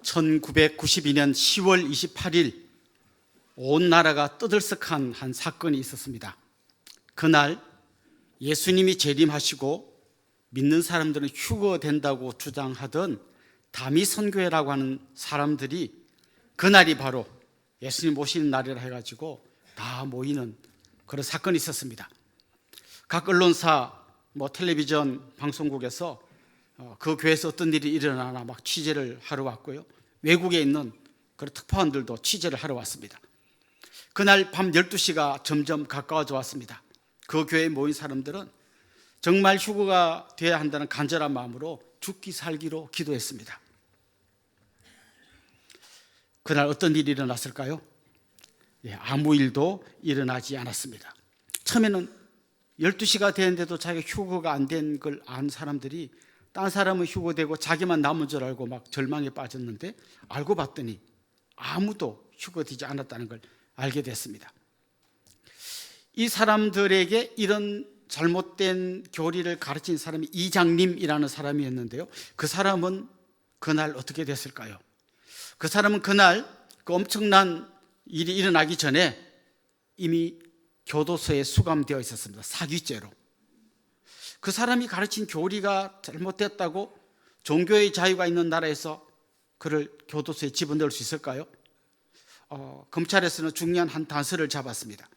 1992년 10월 28일 온 나라가 떠들썩한 한 사건이 있었습니다. 그날 예수님이 재림하시고 믿는 사람들은 휴거된다고 주장하던 다미선교회라고 하는 사람들이 그날이 바로 예수님 오시는 날이라 해가지고 다 모이는 그런 사건이 있었습니다. 각 언론사, 텔레비전 방송국에서 그 교회에서 어떤 일이 일어나나 막 취재를 하러 왔고요. 외국에 있는 그런 특파원들도 취재를 하러 왔습니다. 그날 밤 12시가 점점 가까워져 왔습니다. 그 교회에 모인 사람들은 정말 휴거가 돼야 한다는 간절한 마음으로 죽기 살기로 기도했습니다. 그날 어떤 일이 일어났을까요? 아무 일도 일어나지 않았습니다. 처음에는 12시가 되는데도 자기가 휴거가 안 된 걸 안 사람들이 딴 사람은 휴거되고 자기만 남은 줄 알고 막 절망에 빠졌는데 알고 봤더니 아무도 휴거되지 않았다는 걸 알게 됐습니다. 이 사람들에게 이런 잘못된 교리를 가르친 사람이 이장님이라는 사람이었는데요. 그 사람은 그날 어떻게 됐을까요? 그 사람은 그날 그 엄청난 일이 일어나기 전에 이미 교도소에 수감되어 있었습니다. 사기죄로. 그 사람이 가르친 교리가 잘못됐다고 종교의 자유가 있는 나라에서 그를 교도소에 집어넣을 수 있을까요? 검찰에서는 중요한 한 단서를 잡았습니다.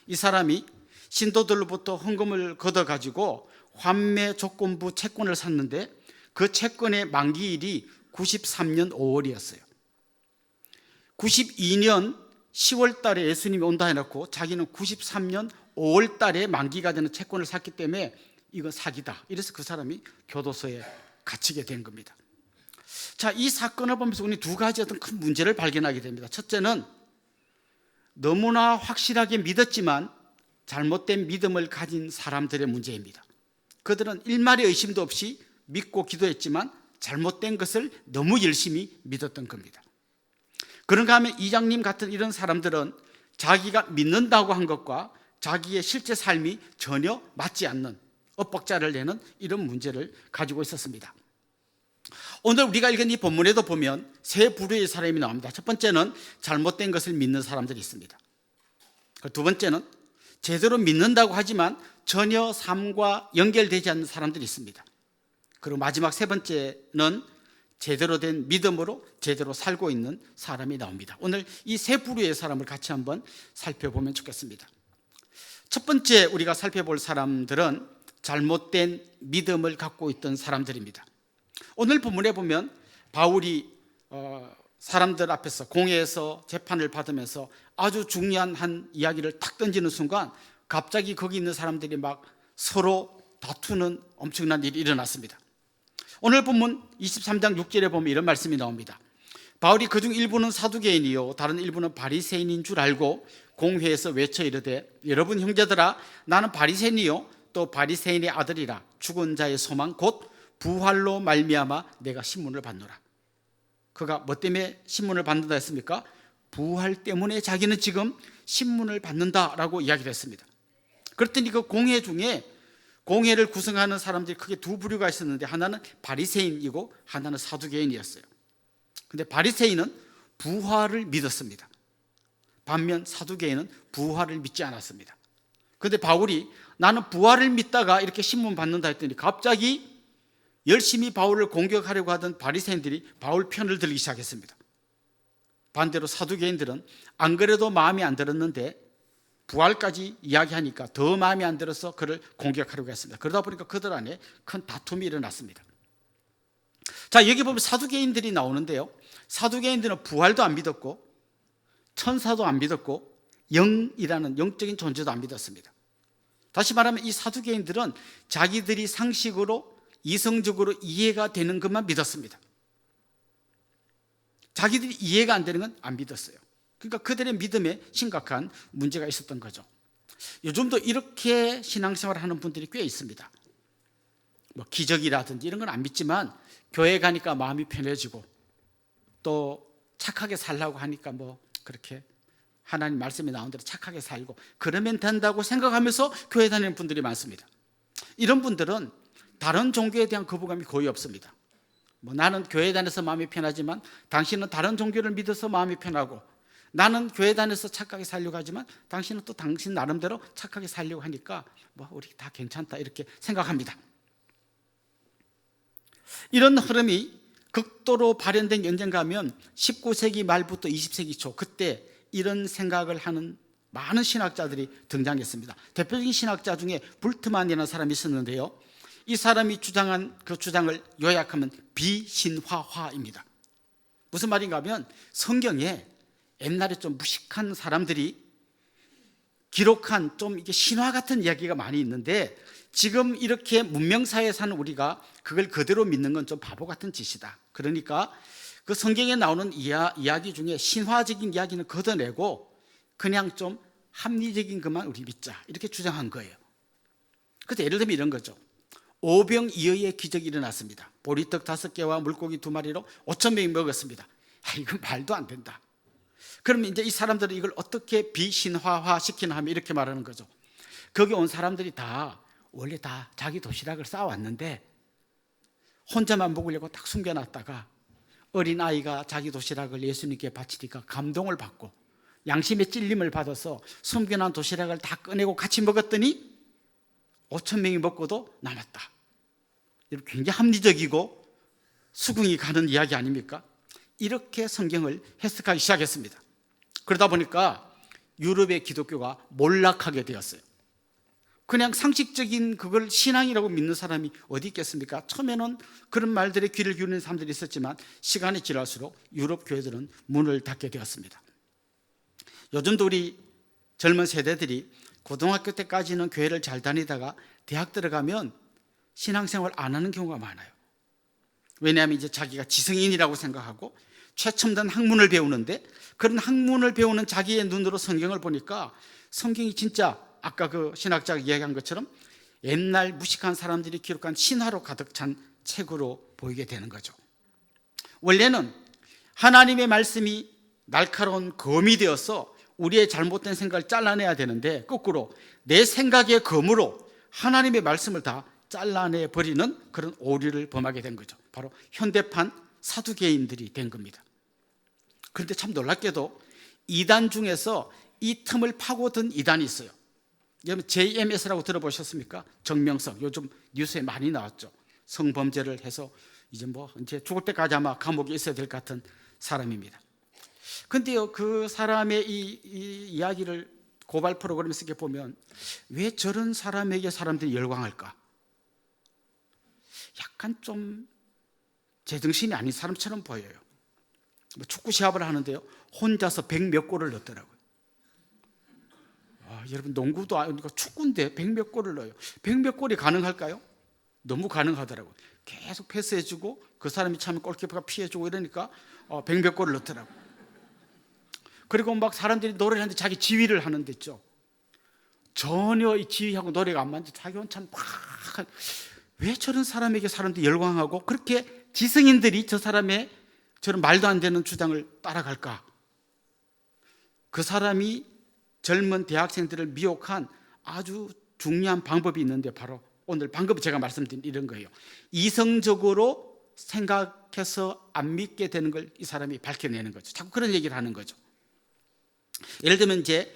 이 사람이 신도들로부터 헌금을 걷어가지고 환매 조건부 채권을 샀는데 그 채권의 만기일이 93년 5월이었어요. 92년 10월 달에 예수님이 온다 해놓고 자기는 93년 5월 달에 만기가 되는 채권을 샀기 때문에 이건 사기다. 이래서 그 사람이 교도소에 갇히게 된 겁니다. 자, 이 사건을 보면서 우리 두 가지 어떤 큰 문제를 발견하게 됩니다. 첫째는 너무나 확실하게 믿었지만 잘못된 믿음을 가진 사람들의 문제입니다. 그들은 일말의 의심도 없이 믿고 기도했지만 잘못된 것을 너무 열심히 믿었던 겁니다. 그런가 하면 이장님 같은 이런 사람들은 자기가 믿는다고 한 것과 자기의 실제 삶이 전혀 맞지 않는 엇박자를 내는 이런 문제를 가지고 있었습니다. 오늘 우리가 읽은 이 본문에도 보면 세 부류의 사람이 나옵니다. 첫 번째는 잘못된 것을 믿는 사람들이 있습니다. 두 번째는 제대로 믿는다고 하지만 전혀 삶과 연결되지 않는 사람들이 있습니다. 그리고 마지막 세 번째는 제대로 된 믿음으로 제대로 살고 있는 사람이 나옵니다. 오늘 이 세 부류의 사람을 같이 한번 살펴보면 좋겠습니다. 첫 번째 우리가 살펴볼 사람들은 잘못된 믿음을 갖고 있던 사람들입니다. 오늘 본문에 보면 바울이 사람들 앞에서 공회에서 재판을 받으면서 아주 중요한 한 이야기를 탁 던지는 순간 갑자기 거기 있는 사람들이 막 서로 다투는 엄청난 일이 일어났습니다. 오늘 본문 23장 6절에 보면 이런 말씀이 나옵니다. 바울이 그중 일부는 사두개인이요 다른 일부는 바리새인인 줄 알고 공회에서 외쳐 이르되 여러분 형제들아 나는 바리새인이요 또 바리새인의 아들이라 죽은 자의 소망 곧 부활로 말미암아 내가 신문을 받노라. 그가 뭐 때문에 신문을 받는다 했습니까? 부활 때문에 자기는 지금 신문을 받는다라고 이야기를 했습니다. 그랬더니 그 공회 중에 공회를 구성하는 사람들이 크게 두 부류가 있었는데 하나는 바리새인이고 하나는 사두개인이었어요. 근데 바리새인은 부활을 믿었습니다. 반면 사두개인은 부활을 믿지 않았습니다. 그런데 바울이 나는 부활을 믿다가 이렇게 신문 받는다 했더니 갑자기 열심히 바울을 공격하려고 하던 바리새인들이 바울 편을 들기 시작했습니다. 반대로 사두개인들은 안 그래도 마음에 안 들었는데 부활까지 이야기하니까 더 마음에 안 들어서 그를 공격하려고 했습니다. 그러다 보니까 그들 안에 큰 다툼이 일어났습니다. 자, 여기 보면 사두개인들이 나오는데요. 사두개인들은 부활도 안 믿었고 천사도 안 믿었고 영이라는 영적인 존재도 안 믿었습니다. 다시 말하면 이 사두개인들은 자기들이 상식으로 이성적으로 이해가 되는 것만 믿었습니다. 자기들이 이해가 안 되는 건 안 믿었어요. 그러니까 그들의 믿음에 심각한 문제가 있었던 거죠. 요즘도 이렇게 신앙생활을 하는 분들이 꽤 있습니다. 기적이라든지 이런 건 안 믿지만 교회 가니까 마음이 편해지고 또 착하게 살려고 하니까 그렇게 하나님 말씀이 나온 대로 착하게 살고 그러면 된다고 생각하면서 교회 다니는 분들이 많습니다. 이런 분들은 다른 종교에 대한 거부감이 거의 없습니다. 뭐 나는 교회 다녀서 마음이 편하지만 당신은 다른 종교를 믿어서 마음이 편하고, 나는 교회 다녀서 착하게 살려고 하지만 당신은 또 당신 나름대로 착하게 살려고 하니까 뭐 우리 다 괜찮다 이렇게 생각합니다. 이런 흐름이 극도로 발현된 게 언젠가 하면 19세기 말부터 20세기 초, 그때 이런 생각을 하는 많은 신학자들이 등장했습니다. 대표적인 신학자 중에 불트만이라는 사람이 있었는데요, 이 사람이 주장한 그 주장을 요약하면 비신화화입니다. 무슨 말인가 하면 성경에 옛날에 좀 무식한 사람들이 기록한 좀 이게 신화 같은 이야기가 많이 있는데, 지금 이렇게 문명사회에 사는 우리가 그걸 그대로 믿는 건 좀 바보 같은 짓이다. 그러니까 그 성경에 나오는 이야기 중에 신화적인 이야기는 걷어내고 그냥 좀 합리적인 것만 우리 믿자, 이렇게 주장한 거예요. 그래서 예를 들면 이런 거죠. 오병이어의 기적이 일어났습니다. 보리떡 5개와 물고기 2마리로 5,000명이 먹었습니다. 이건 말도 안 된다. 그러면 이제 이 사람들은 이걸 어떻게 비신화화 시키나 하면 이렇게 말하는 거죠. 거기 온 사람들이 다 원래 다 자기 도시락을 싸왔는데 혼자만 먹으려고 딱 숨겨놨다가 어린아이가 자기 도시락을 예수님께 바치니까 감동을 받고 양심의 찔림을 받아서 숨겨놓은 도시락을 다 꺼내고 같이 먹었더니 5,000명이 먹고도 남았다. 굉장히 합리적이고 수긍이 가는 이야기 아닙니까? 이렇게 성경을 해석하기 시작했습니다. 그러다 보니까 유럽의 기독교가 몰락하게 되었어요. 그냥 상식적인 그걸 신앙이라고 믿는 사람이 어디 있겠습니까? 처음에는 그런 말들에 귀를 기울이는 사람들이 있었지만 시간이 지날수록 유럽 교회들은 문을 닫게 되었습니다. 요즘도 우리 젊은 세대들이 고등학교 때까지는 교회를 잘 다니다가 대학 들어가면 신앙생활 안 하는 경우가 많아요. 왜냐하면 이제 자기가 지성인이라고 생각하고 최첨단 학문을 배우는데, 그런 학문을 배우는 자기의 눈으로 성경을 보니까 성경이 진짜 아까 그 신학자가 이야기한 것처럼 옛날 무식한 사람들이 기록한 신화로 가득 찬 책으로 보이게 되는 거죠. 원래는 하나님의 말씀이 날카로운 검이 되어서 우리의 잘못된 생각을 잘라내야 되는데, 거꾸로 내 생각의 검으로 하나님의 말씀을 다 잘라내 버리는 그런 오류를 범하게 된 거죠. 바로 현대판 사두개인들이 된 겁니다. 그런데 참 놀랍게도 이단 중에서 이 틈을 파고든 이단이 있어요. 여러분 JMS라고 들어보셨습니까? 정명석, 요즘 뉴스에 많이 나왔죠. 성범죄를 해서 이제 죽을 때까지 아마 감옥에 있어야 될 것 같은 사람입니다. 그런데요, 그 사람의 이 이야기를 고발 프로그램에서 이렇게 보면 왜 저런 사람에게 사람들이 열광할까? 약간 좀 제정신이 아닌 사람처럼 보여요. 축구 시합을 하는데요, 혼자서 100몇 골을 넣더라고요. 여러분 농구도 아니고 축구인데 100몇 골을 넣어요. 100몇 골이 가능할까요? 너무 가능하더라고요. 계속 패스해주고 그 사람이 차면 골키퍼가 피해주고 이러니까 100몇 골을 넣더라고요. 그리고 막 사람들이 노래를 하는데 자기 지휘를 하는데 있죠. 전혀 이 지휘하고 노래가 안 맞는데 자기 혼자 막, 왜 저런 사람에게 사람들이 열광하고 그렇게 지성인들이 저 사람의 저런 말도 안 되는 주장을 따라갈까? 그 사람이 젊은 대학생들을 미혹한 아주 중요한 방법이 있는데, 바로 오늘 방금 제가 말씀드린 이런 거예요. 이성적으로 생각해서 안 믿게 되는 걸 이 사람이 밝혀내는 거죠. 자꾸 그런 얘기를 하는 거죠. 예를 들면 이제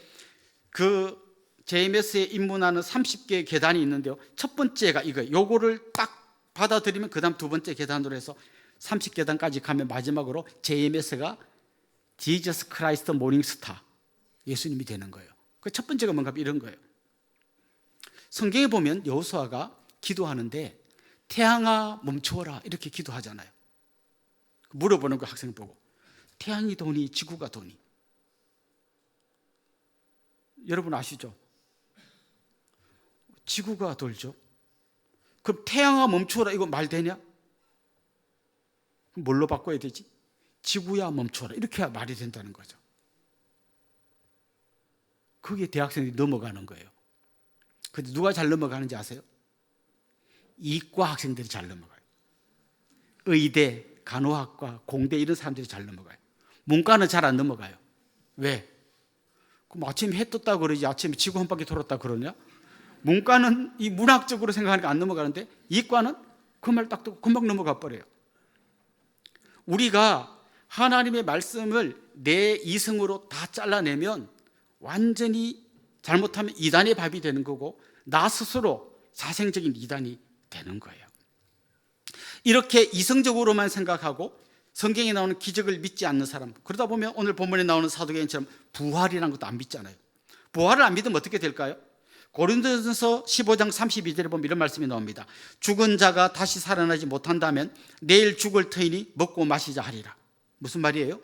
그 JMS에 입문하는 30개의 계단이 있는데요, 첫 번째가 이거예요. 요거를 딱 받아들이면 그 다음 두 번째 계단으로 해서 30계단까지 가면 마지막으로 JMS가 지저스 크라이스트 모닝스타, 예수님이 되는 거예요. 그 첫 번째가 뭔가 이런 거예요. 성경에 보면 여호수아가 기도하는데 태양아 멈추어라 이렇게 기도하잖아요. 물어보는 거 학생 보고, 태양이 도니 지구가 도니? 여러분 아시죠? 지구가 돌죠. 그럼 태양아 멈추어라 이거 말 되냐? 뭘로 바꿔야 되지? 지구야 멈추어라 이렇게 해야 말이 된다는 거죠. 거기에 대학생들이 넘어가는 거예요. 근데 누가 잘 넘어가는지 아세요? 이과 학생들이 잘 넘어가요. 의대, 간호학과, 공대 이런 사람들이 잘 넘어가요. 문과는 잘 안 넘어가요. 왜? 그럼 아침에 해 떴다고 그러지 아침에 지구 한 바퀴 돌았다 그러냐? 문과는 이 문학적으로 생각하니까 안 넘어가는데 이과는 그 말 딱 듣고 금방 넘어가 버려요. 우리가 하나님의 말씀을 내 이성으로 다 잘라내면 완전히 잘못하면 이단의 밥이 되는 거고 나 스스로 자생적인 이단이 되는 거예요. 이렇게 이성적으로만 생각하고 성경에 나오는 기적을 믿지 않는 사람, 그러다 보면 오늘 본문에 나오는 사도계인처럼 부활이라는 것도 안 믿잖아요. 부활을 안 믿으면 어떻게 될까요? 고린도전서 15장 32절에 보면 이런 말씀이 나옵니다. 죽은 자가 다시 살아나지 못한다면 내일 죽을 터이니 먹고 마시자 하리라. 무슨 말이에요?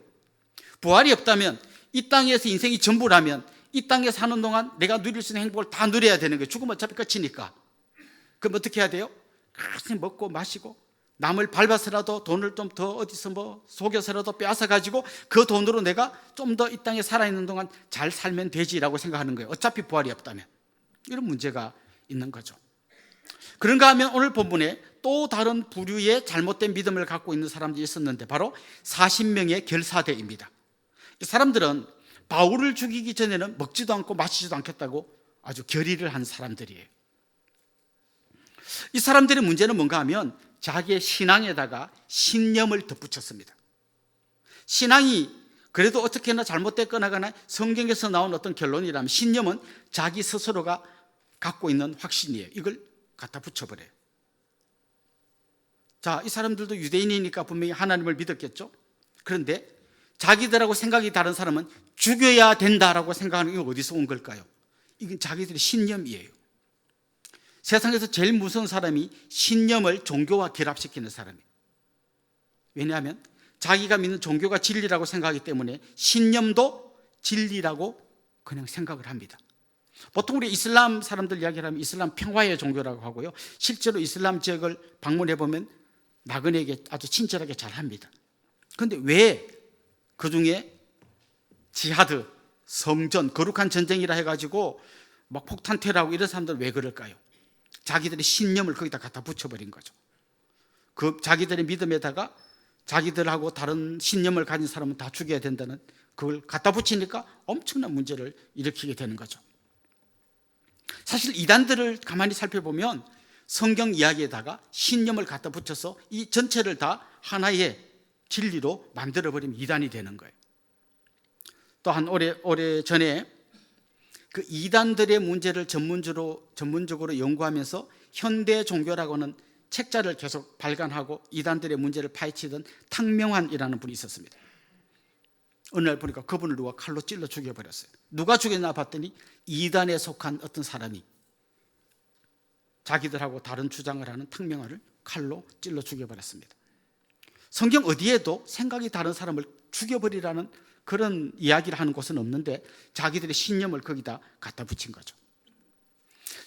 부활이 없다면 이 땅에서 인생이 전부라면 이 땅에 사는 동안 내가 누릴 수 있는 행복을 다 누려야 되는 거예요. 죽으면 어차피 끝이니까. 그럼 어떻게 해야 돼요? 그렇게 먹고 마시고 남을 밟아서라도 돈을 좀 더 어디서 속여서라도 빼앗아 가지고 그 돈으로 내가 좀 더 이 땅에 살아있는 동안 잘 살면 되지라고 생각하는 거예요. 어차피 부활이 없다면. 이런 문제가 있는 거죠. 그런가 하면 오늘 본문에 또 다른 부류의 잘못된 믿음을 갖고 있는 사람들이 있었는데 바로 40명의 결사대입니다. 이 사람들은 바울을 죽이기 전에는 먹지도 않고 마시지도 않겠다고 아주 결의를 한 사람들이에요. 이 사람들의 문제는 뭔가 하면 자기의 신앙에다가 신념을 덧붙였습니다. 신앙이 그래도 어떻게나 잘못됐거나 성경에서 나온 어떤 결론이라면 신념은 자기 스스로가 갖고 있는 확신이에요. 이걸 갖다 붙여버려요. 자, 이 사람들도 유대인이니까 분명히 하나님을 믿었겠죠. 그런데 자기들하고 생각이 다른 사람은 죽여야 된다라고 생각하는 게 어디서 온 걸까요? 이건 자기들의 신념이에요. 세상에서 제일 무서운 사람이 신념을 종교와 결합시키는 사람이에요. 왜냐하면 자기가 믿는 종교가 진리라고 생각하기 때문에 신념도 진리라고 그냥 생각을 합니다. 보통 우리 이슬람 사람들 이야기를 하면 이슬람 평화의 종교라고 하고요. 실제로 이슬람 지역을 방문해 보면 나그네에게 아주 친절하게 잘 합니다. 그런데 왜 그중에 지하드, 성전, 거룩한 전쟁이라 해가지고 막 폭탄 테러하고 이런 사람들은 왜 그럴까요? 자기들의 신념을 거기다 갖다 붙여버린 거죠. 그 자기들의 믿음에다가 자기들하고 다른 신념을 가진 사람은 다 죽여야 된다는 그걸 갖다 붙이니까 엄청난 문제를 일으키게 되는 거죠. 사실 이단들을 가만히 살펴보면 성경 이야기에다가 신념을 갖다 붙여서 이 전체를 다 하나의 진리로 만들어버리면 이단이 되는 거예요. 또한 오래 전에 그 이단들의 문제를 전문적으로 연구하면서 현대 종교라고 하는 책자를 계속 발간하고 이단들의 문제를 파헤치던 탕명환이라는 분이 있었습니다. 어느 날 보니까 그분을 누가 칼로 찔러 죽여버렸어요. 누가 죽였나 봤더니 이단에 속한 어떤 사람이 자기들하고 다른 주장을 하는 탕명환을 칼로 찔러 죽여버렸습니다. 성경 어디에도 생각이 다른 사람을 죽여버리라는 그런 이야기를 하는 곳은 없는데 자기들의 신념을 거기다 갖다 붙인 거죠.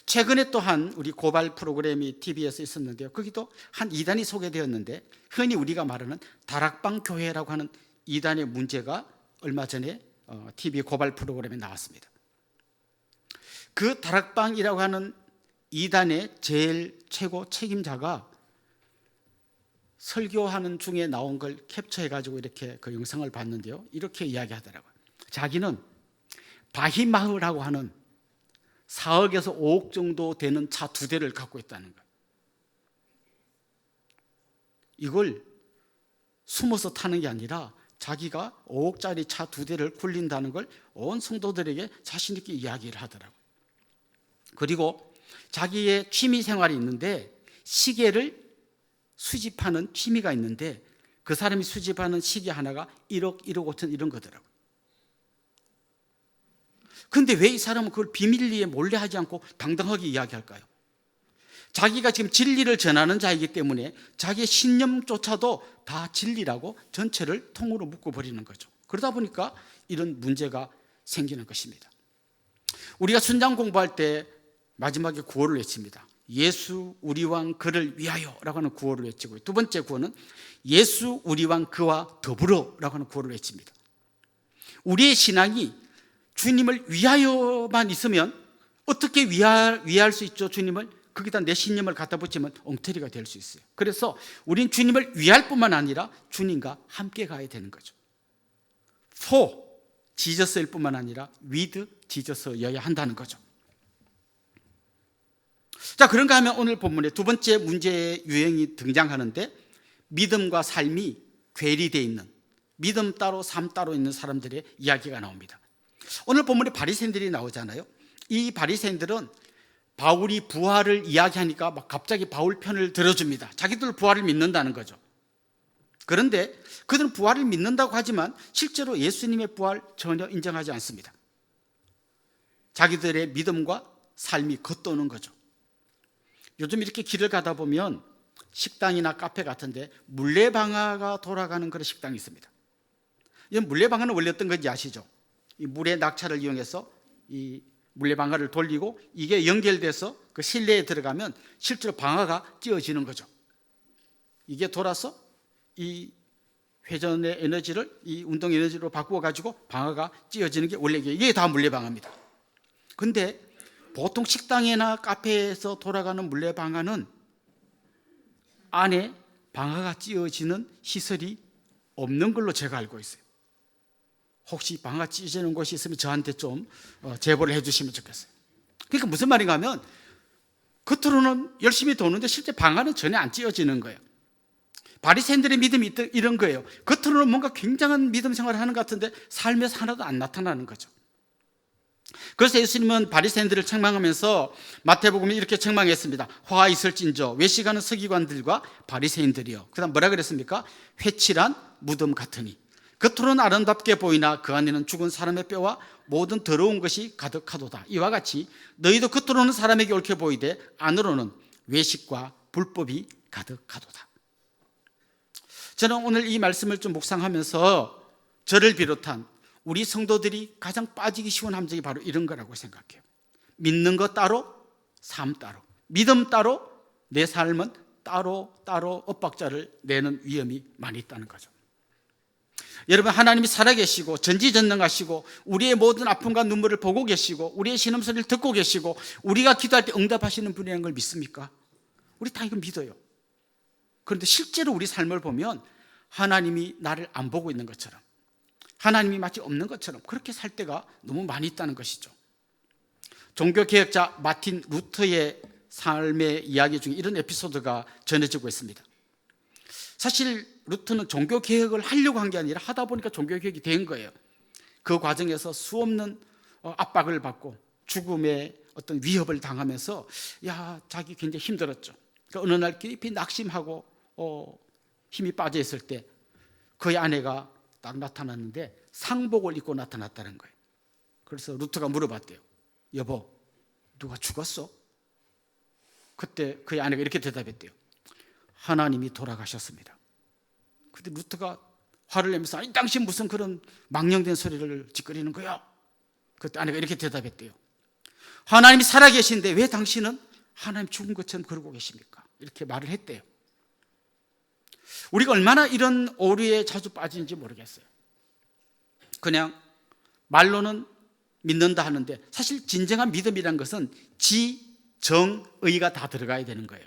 최근에 또한 우리 고발 프로그램이 TV에서 있었는데요. 거기도 한 이단이 소개되었는데 흔히 우리가 말하는 다락방 교회라고 하는 이단의 문제가 얼마 전에 TV 고발 프로그램에 나왔습니다. 그 다락방이라고 하는 이단의 제일 최고 책임자가 설교하는 중에 나온 걸 캡처해가지고 이렇게 그 영상을 봤는데요. 이렇게 이야기하더라고요. 자기는 바히마흐라고 하는 4억에서 5억 정도 되는 차 2대를 갖고 있다는 거예요. 이걸 숨어서 타는 게 아니라 자기가 5억짜리 차 2대를 굴린다는 걸 온 성도들에게 자신 있게 이야기를 하더라고요. 그리고 자기의 취미 생활이 있는데 시계를 수집하는 취미가 있는데 그 사람이 수집하는 시계 하나가 1억, 1억 5천 이런 거더라고요. 그런데 왜 이 사람은 그걸 비밀리에 몰래 하지 않고 당당하게 이야기할까요? 자기가 지금 진리를 전하는 자이기 때문에 자기의 신념조차도 다 진리라고 전체를 통으로 묶어버리는 거죠. 그러다 보니까 이런 문제가 생기는 것입니다. 우리가 순장 공부할 때 마지막에 구호를 외칩니다. 예수 우리 왕 그를 위하여 라고 하는 구호를 외치고 두 번째 구호는 예수 우리 왕 그와 더불어 라고 하는 구호를 외칩니다. 우리의 신앙이 주님을 위하여만 있으면 어떻게 위할 수 있죠? 주님을 거기다 내 신념을 갖다 붙이면 엉터리가 될 수 있어요. 그래서 우린 주님을 위할 뿐만 아니라 주님과 함께 가야 되는 거죠. For 지저스일 뿐만 아니라 with 지저스여야 한다는 거죠. 자, 그런가 하면 오늘 본문에 두 번째 문제의 유형이 등장하는데 믿음과 삶이 괴리되어 있는, 믿음 따로 삶 따로 있는 사람들의 이야기가 나옵니다. 오늘 본문에 바리새인들이 나오잖아요. 이 바리새인들은 바울이 부활을 이야기하니까 막 갑자기 바울 편을 들어줍니다. 자기들 부활을 믿는다는 거죠. 그런데 그들은 부활을 믿는다고 하지만 실제로 예수님의 부활 전혀 인정하지 않습니다. 자기들의 믿음과 삶이 겉도는 거죠. 요즘 이렇게 길을 가다 보면 식당이나 카페 같은데 물레방아가 돌아가는 그런 식당이 있습니다. 이 물레방아는 원래 어떤 건지 아시죠? 이 물의 낙차를 이용해서 이 물레방아를 돌리고 이게 연결돼서 그 실내에 들어가면 실제로 방아가 찧어지는 거죠. 이게 돌아서 이 회전의 에너지를 이 운동 에너지로 바꾸어 가지고 방아가 찧어지는 게 원래 이게 다 물레방아입니다. 근데 보통 식당이나 카페에서 돌아가는 물레방아는 안에 방아가 찧어지는 시설이 없는 걸로 제가 알고 있어요. 혹시 방아가 찧어지는 곳이 있으면 저한테 좀 제보를 해주시면 좋겠어요. 그러니까 무슨 말인가 하면 겉으로는 열심히 도는데 실제 방아는 전혀 안 찧어지는 거예요. 바리새인들의 믿음이 이런 거예요. 겉으로는 뭔가 굉장한 믿음 생활을 하는 것 같은데 삶에서 하나도 안 나타나는 거죠. 그래서 예수님은 바리새인들을 책망하면서 마태복음에 이렇게 책망했습니다. 화 있을진저 외식하는 서기관들과 바리새인들이요. 그다음 뭐라 그랬습니까? 회칠한 무덤 같으니 겉으로는 아름답게 보이나 그 안에는 죽은 사람의 뼈와 모든 더러운 것이 가득하도다. 이와 같이 너희도 겉으로는 사람에게 옳게 보이되 안으로는 외식과 불법이 가득하도다. 저는 오늘 이 말씀을 좀 묵상하면서 저를 비롯한 우리 성도들이 가장 빠지기 쉬운 함정이 바로 이런 거라고 생각해요. 믿는 것 따로, 삶 따로, 믿음 따로, 내 삶은 따로 엇박자를 내는 위험이 많이 있다는 거죠. 여러분, 하나님이 살아계시고 전지전능하시고 우리의 모든 아픔과 눈물을 보고 계시고 우리의 신음소리를 듣고 계시고 우리가 기도할 때 응답하시는 분이라는 걸 믿습니까? 우리 다 이거 믿어요. 그런데 실제로 우리 삶을 보면 하나님이 나를 안 보고 있는 것처럼, 하나님이 마치 없는 것처럼 그렇게 살 때가 너무 많이 있다는 것이죠. 종교개혁자 마틴 루터의 삶의 이야기 중에 이런 에피소드가 전해지고 있습니다. 사실 루터는 종교개혁을 하려고 한 게 아니라 하다 보니까 종교개혁이 된 거예요. 그 과정에서 수없는 압박을 받고 죽음의 어떤 위협을 당하면서 자기 굉장히 힘들었죠. 그러니까 어느 날 깊이 낙심하고 힘이 빠져 있을 때 그의 아내가 딱 나타났는데 상복을 입고 나타났다는 거예요. 그래서 루터가 물어봤대요. 여보, 누가 죽었어? 그때 그의 아내가 이렇게 대답했대요. 하나님이 돌아가셨습니다. 그때 루터가 화를 내면서 아니 당신 무슨 그런 망령된 소리를 짓거리는 거야? 그때 아내가 이렇게 대답했대요. 하나님이 살아계신데 왜 당신은 하나님 죽은 것처럼 그러고 계십니까? 이렇게 말을 했대요. 우리가 얼마나 이런 오류에 자주 빠지는지 모르겠어요. 그냥 말로는 믿는다 하는데 사실 진정한 믿음이란 것은 지, 정, 의가 다 들어가야 되는 거예요.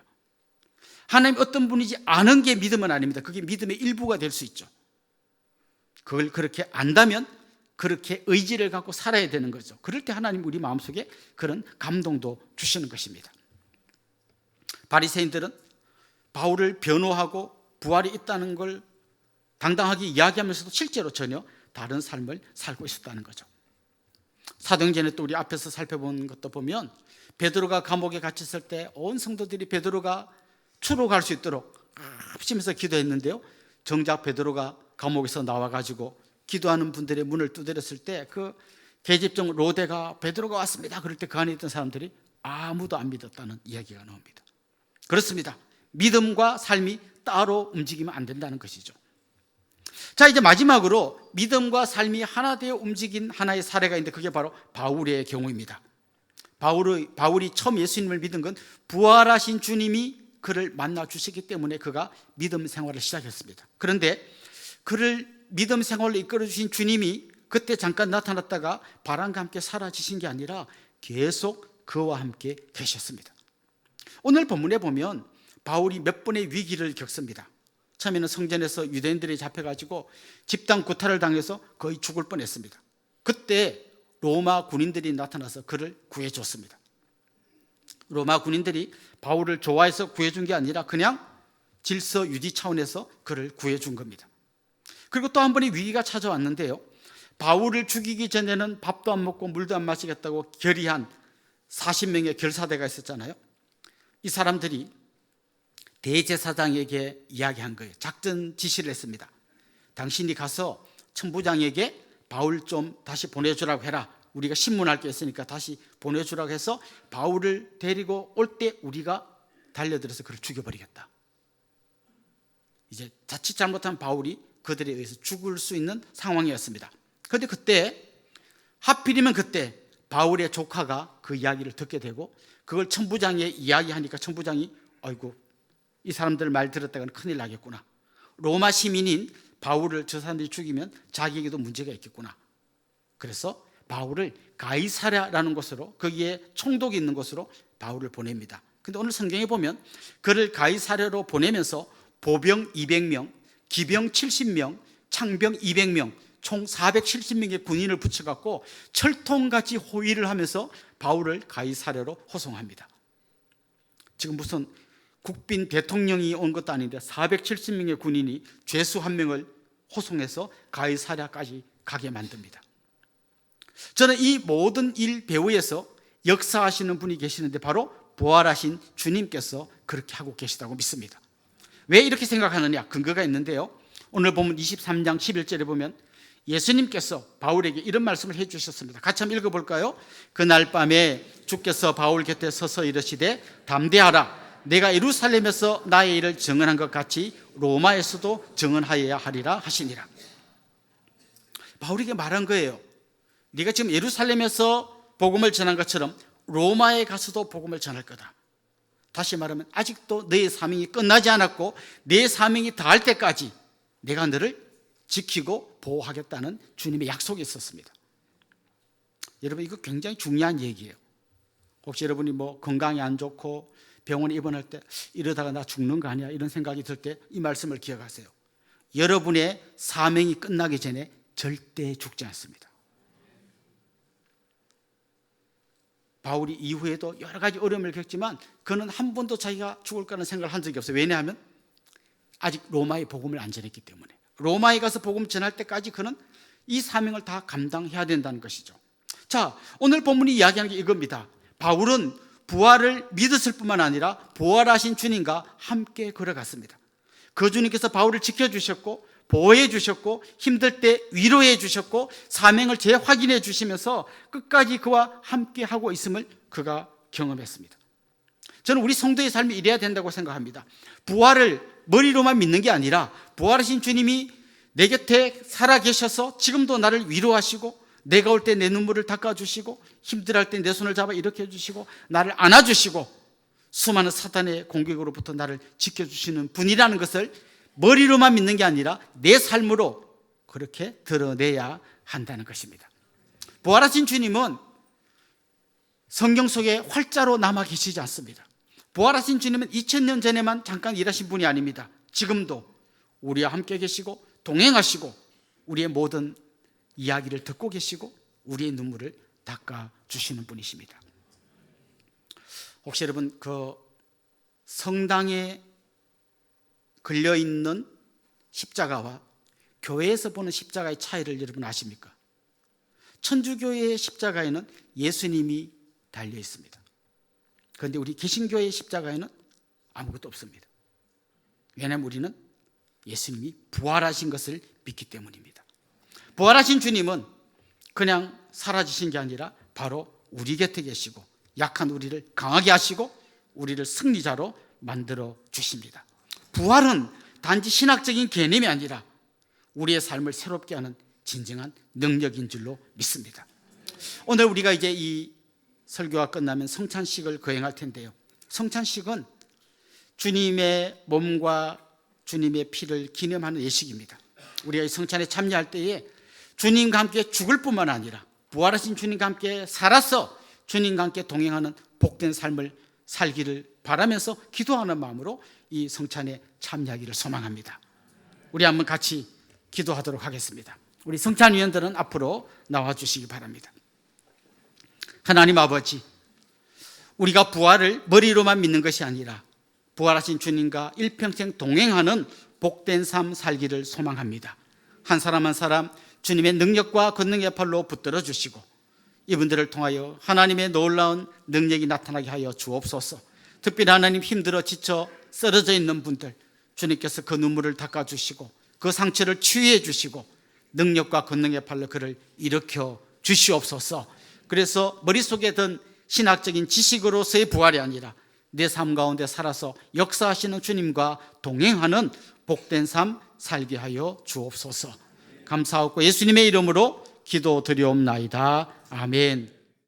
하나님 어떤 분인지 아는 게 믿음은 아닙니다. 그게 믿음의 일부가 될 수 있죠. 그걸 그렇게 안다면 그렇게 의지를 갖고 살아야 되는 거죠. 그럴 때 하나님 우리 마음속에 그런 감동도 주시는 것입니다. 바리새인들은 바울을 변호하고 부활이 있다는 걸 당당하게 이야기하면서도 실제로 전혀 다른 삶을 살고 있었다는 거죠. 사도행전에 또 우리 앞에서 살펴본 것도 보면 베드로가 감옥에 갇혔을 때 온 성도들이 베드로가 추록할 수 있도록 합심해서 기도했는데요. 정작 베드로가 감옥에서 나와가지고 기도하는 분들의 문을 두드렸을 때 그 계집종 로데가 베드로가 왔습니다. 그럴 때 그 안에 있던 사람들이 아무도 안 믿었다는 이야기가 나옵니다. 그렇습니다. 믿음과 삶이 따로 움직이면 안 된다는 것이죠. 자, 이제 마지막으로 믿음과 삶이 하나 되어 움직인 하나의 사례가 있는데 그게 바로 바울의 경우입니다. 바울이 처음 예수님을 믿은 건 부활하신 주님이 그를 만나 주시기 때문에 그가 믿음 생활을 시작했습니다. 그런데 그를 믿음 생활로 이끌어 주신 주님이 그때 잠깐 나타났다가 바람과 함께 사라지신 게 아니라 계속 그와 함께 계셨습니다. 오늘 본문에 보면 바울이 몇 번의 위기를 겪습니다. 처음에는 성전에서 유대인들이 잡혀가지고 집단 구타를 당해서 거의 죽을 뻔했습니다. 그때 로마 군인들이 나타나서 그를 구해줬습니다. 로마 군인들이 바울을 좋아해서 구해준 게 아니라 그냥 질서 유지 차원에서 그를 구해준 겁니다. 그리고 또 한 번의 위기가 찾아왔는데요. 바울을 죽이기 전에는 밥도 안 먹고 물도 안 마시겠다고 결의한 40명의 결사대가 있었잖아요. 이 사람들이 대제사장에게 이야기한 거예요. 작전 지시를 했습니다. 당신이 가서 천부장에게 바울 좀 다시 보내주라고 해라. 우리가 신문할 게 있으니까 다시 보내주라고 해서 바울을 데리고 올 때 우리가 달려들어서 그를 죽여버리겠다. 이제 자칫 잘못하면 바울이 그들에 의해서 죽을 수 있는 상황이었습니다. 그런데 그때 하필이면 그때 바울의 조카가 그 이야기를 듣게 되고 그걸 천부장에 이야기하니까 천부장이 아이고 이 사람들 말 들었다가는 큰일 나겠구나. 로마 시민인 바울을 저 사람들이 죽이면 자기에게도 문제가 있겠구나. 그래서 바울을 가이사랴라는 곳으로, 거기에 총독이 있는 곳으로 바울을 보냅니다. 근데 오늘 성경에 보면 그를 가이사랴로 보내면서 보병 200명, 기병 70명, 창병 200명, 총 470명의 군인을 붙여갖고 철통같이 호위를 하면서 바울을 가이사랴로 호송합니다. 지금 무슨 국빈 대통령이 온 것도 아닌데 470명의 군인이 죄수 한 명을 호송해서 가이사랴까지 가게 만듭니다. 저는 이 모든 일 배후에서 역사하시는 분이 계시는데 바로 부활하신 주님께서 그렇게 하고 계시다고 믿습니다. 왜 이렇게 생각하느냐? 근거가 있는데요. 오늘 보면 23장 11절에 보면 예수님께서 바울에게 이런 말씀을 해주셨습니다. 같이 한번 읽어볼까요? 그날 밤에 주께서 바울 곁에 서서 이르시되 담대하라. 내가 예루살렘에서 나의 일을 증언한 것 같이 로마에서도 증언하여야 하리라 하시니라. 바울에게 말한 거예요. 네가 지금 예루살렘에서 복음을 전한 것처럼 로마에 가서도 복음을 전할 거다. 다시 말하면 아직도 너의 사명이 끝나지 않았고 내 사명이 다할 때까지 내가 너를 지키고 보호하겠다는 주님의 약속이 있었습니다. 여러분 이거 굉장히 중요한 얘기예요. 혹시 여러분이 뭐 건강이 안 좋고 병원에 입원할 때 이러다가 나 죽는 거 아니야 이런 생각이 들 때 이 말씀을 기억하세요. 여러분의 사명이 끝나기 전에 절대 죽지 않습니다. 바울이 이후에도 여러 가지 어려움을 겪지만 그는 한 번도 자기가 죽을 거라는 생각을 한 적이 없어요. 왜냐하면 아직 로마의 복음을 안 전했기 때문에. 로마에 가서 복음 전할 때까지 그는 이 사명을 다 감당해야 된다는 것이죠. 자, 오늘 본문이 이야기하는 게 이겁니다. 바울은 부활을 믿었을 뿐만 아니라 부활하신 주님과 함께 걸어갔습니다. 그 주님께서 바울을 지켜주셨고 보호해 주셨고 힘들 때 위로해 주셨고 사명을 재확인해 주시면서 끝까지 그와 함께 하고 있음을 그가 경험했습니다. 저는 우리 성도의 삶이 이래야 된다고 생각합니다. 부활을 머리로만 믿는 게 아니라 부활하신 주님이 내 곁에 살아계셔서 지금도 나를 위로하시고 내가 올 때 내 눈물을 닦아주시고 힘들할 때 내 손을 잡아 일으켜 주시고 나를 안아주시고 수많은 사탄의 공격으로부터 나를 지켜주시는 분이라는 것을 머리로만 믿는 게 아니라 내 삶으로 그렇게 드러내야 한다는 것입니다. 부활하신 주님은 성경 속에 활자로 남아 계시지 않습니다. 부활하신 주님은 2000년 전에만 잠깐 일하신 분이 아닙니다. 지금도 우리와 함께 계시고 동행하시고 우리의 모든 이야기를 듣고 계시고 우리의 눈물을 닦아주시는 분이십니다. 혹시 여러분 그 성당에 걸려있는 십자가와 교회에서 보는 십자가의 차이를 여러분 아십니까? 천주교회의 십자가에는 예수님이 달려 있습니다. 그런데 우리 개신교회의 십자가에는 아무것도 없습니다. 왜냐하면 우리는 예수님이 부활하신 것을 믿기 때문입니다. 부활하신 주님은 그냥 사라지신 게 아니라 바로 우리 곁에 계시고 약한 우리를 강하게 하시고 우리를 승리자로 만들어 주십니다. 부활은 단지 신학적인 개념이 아니라 우리의 삶을 새롭게 하는 진정한 능력인 줄로 믿습니다. 오늘 우리가 이제 이 설교가 끝나면 성찬식을 거행할 텐데요. 성찬식은 주님의 몸과 주님의 피를 기념하는 예식입니다. 우리가 이 성찬에 참여할 때에 주님과 함께 죽을 뿐만 아니라 부활하신 주님과 함께 살아서 주님과 함께 동행하는 복된 삶을 살기를 바라면서 기도하는 마음으로 이 성찬에 참여하기를 소망합니다. 우리 한번 같이 기도하도록 하겠습니다. 우리 성찬위원들은 앞으로 나와주시기 바랍니다. 하나님 아버지, 우리가 부활을 머리로만 믿는 것이 아니라 부활하신 주님과 일평생 동행하는 복된 삶 살기를 소망합니다. 한 사람 한 사람 주님의 능력과 권능의 팔로 붙들어 주시고 이분들을 통하여 하나님의 놀라운 능력이 나타나게 하여 주옵소서. 특별히 하나님 힘들어 지쳐 쓰러져 있는 분들 주님께서 그 눈물을 닦아주시고 그 상처를 치유해 주시고 능력과 권능의 팔로 그를 일으켜 주시옵소서. 그래서 머릿속에 든 신학적인 지식으로서의 부활이 아니라 내 삶 가운데 살아서 역사하시는 주님과 동행하는 복된 삶 살게 하여 주옵소서. 감사하고 예수님의 이름으로 기도드리옵나이다. 아멘.